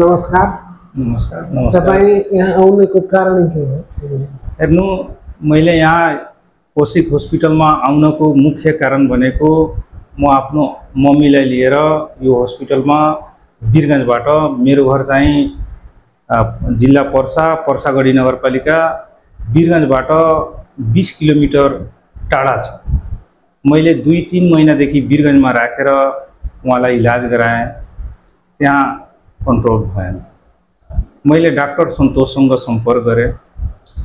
नमस्कार। नमस्कार नमस्कार। तपाईँ यहाँ आउनुको कारण के हो? हेर्नु, मैले यहाँ कोसिक हस्पिटलमा आउनको मुख्य कारण भनेको म आफ्नो मम्मीलाई लिएर यो हस्पिटलमा वीरगञ्जबाट, मेरो घर चाहिँ जिल्ला पर्सागढी नगरपालिका वीरगञ्जबाट 20 किलोमिटर टाढा छ। मैले 2-3 महिनादेखि वीरगञ्जमा राखेर उहाँलाई इलाज गराएँ, त्यहाँ कन्ट्रोल भएन। मैले डाक्टर सन्तोषसँग सम्पर्क गरेँ।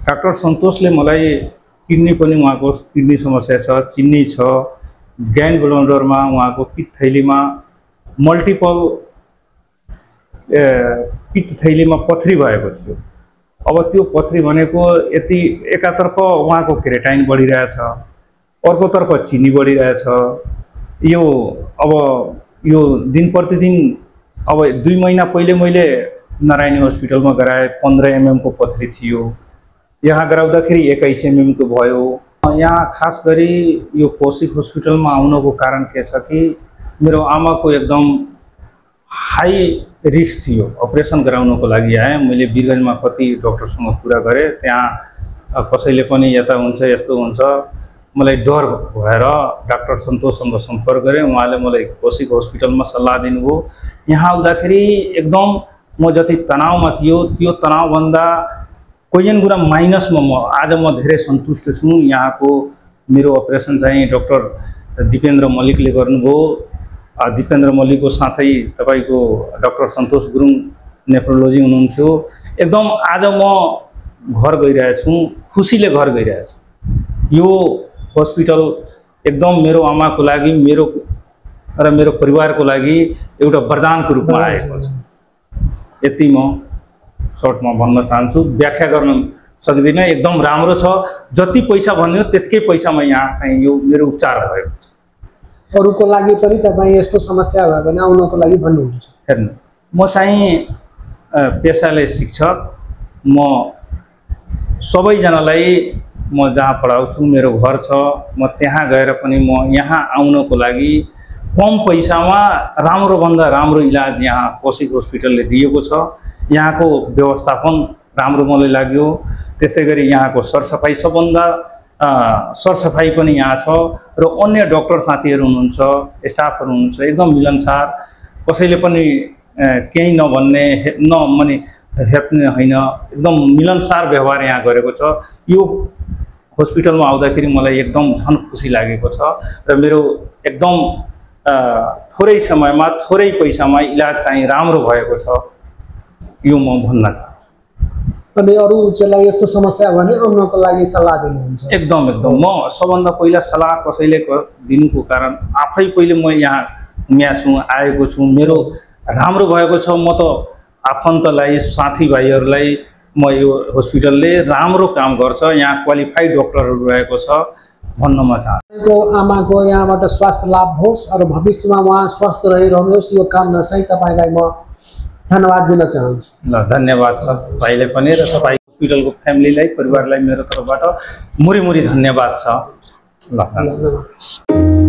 डाक्टर सन्तोषले मलाई किडनी पनि, उहाँको किडनी समस्या छ, चिन्नी छ, ग्यान ब्लडरमा उहाँको पित्त थैलीमा मल्टिपल पित्त थैलीमा पथरी भएको थियो। अब त्यो पथरी भनेको यति एकातर्फ उहाँको क्रेटाइन बढिरहेछ, अर्कोतर्फ चिनी बढिरहेछ। यो अब यो दिन प्रतिदिन, अब 2 महिना पहिले मैले नारायणी हस्पिटलमा गराएँ, 15 mm को पथरी थियो। यहाँ गराउँदाखेरि 21 mm को भयो। यहाँ खास गरी यो कोसिक हस्पिटलमा आउनको कारण के छ कि मेरो आमाको एकदम हाई रिस्क थियो। अपरेसन गराउनको लागि आएँ। मैले वीरगञ्जमा कति डक्टरसँग कुरा गरेँ, त्यहाँ कसैले पनि यता हुन्छ यस्तो हुन्छ, मलाई डर भएर डाक्टर सन्तोषसँग सम्पर्क गरेँ। उहाँले मलाई कोसिक हस्पिटलमा सल्लाह दिनुभयो। यहाँ आउँदाखेरि एकदम म जति तनावमा थियो त्यो तनावभन्दा कोही गुणा माइनसमा आज म धेरै सन्तुष्ट छु। यहाँको मेरो अपरेसन चाहिँ डाक्टर दिपेन्द्र मल्लिकले गर्नुभयो। दिपेन्द्र मल्लिकको साथै तपाईको डाक्टर सन्तोष गुरुङ नेफ्रोलोजी हुनुहुन्थ्यो। एकदम आज म घर गइरहेछु, खुसीले घर गइरहेछु। यो हस्पिटल एकदम मेरो आमाको लागि, मेरो परिवारको लागि एउटा वरदानको रूपमा आएको छ। यति म सर्टमा भन्न चाहन्छु, व्याख्या गर्न सक्दिनँ। एकदम राम्रो छ। जति पैसा भन्यो त्यतिकै पैसामा यहाँ चाहिँ यो मेरो उपचार भएको छ। अरूको लागि पनि तपाईँ यस्तो समस्या भयो भने आउनको लागि भन्नुहुन्छ? हेर्नु, म चाहिँ पेसाले शिक्षक। म सबैजनालाई म जहाँ पढाउँछु, मेरो घर छ, म त्यहाँ गएर पनि म यहाँ आउनको लागि कम पैसामा राम्रोभन्दा राम्रो इलाज यहाँ कोसिक हस्पिटलले दिएको छ। यहाँको व्यवस्थापन राम्रो मलाई लाग्यो। त्यस्तै गरी यहाँको सरसफाइ, सबभन्दा सरसफाइ पनि यहाँ छ र अन्य डाक्टर साथीहरू हुनुहुन्छ, स्टाफहरू हुनुहुन्छ, एकदम मिलनसार। कसैले पनि केही नभन्ने, माने हेप्ने होइन, एकदम मिलनसार व्यवहार यहाँ गरेको छ। यो हस्पिटलमा आउँदाखेरि मलाई एकदम झन् खुसी लागेको छ र मेरो एकदम थोरै समयमा, थोरै पैसामा इलाज चाहिँ राम्रो भएको छ, यो म भन्न चाहन्छु। अनि अरूलाई यस्तो समस्या भने आउनको लागि सल्लाह दिनुहुन्छ? एकदम एकदम। म सबभन्दा पहिला सल्लाह कसैले दिनुको कारण आफै पहिले म यहाँ छु, आएको छु, मेरो राम्रो भएको छ। म त आफन्तलाई, साथीभाइहरूलाई म यो हस्पिटलले राम्रो काम गर्छ, यहाँ क्वालिफाइड डक्टरहरू रहेको छ भन्न म चाहन्छु। आमाको यहाँबाट स्वास्थ्य लाभ होस् र भविष्यमा उहाँ स्वस्थ रहिरहनुहोस्, यो कामना चाहिँ तपाईँलाई म धन्यवाद दिन चाहन्छु। ल, धन्यवाद छ तपाईँले पनि र तपाईँ हस्पिटलको फ्यामिलीलाई, परिवारलाई मेरो तर्फबाट मुरी धन्यवाद छ। ल, धन्यवाद।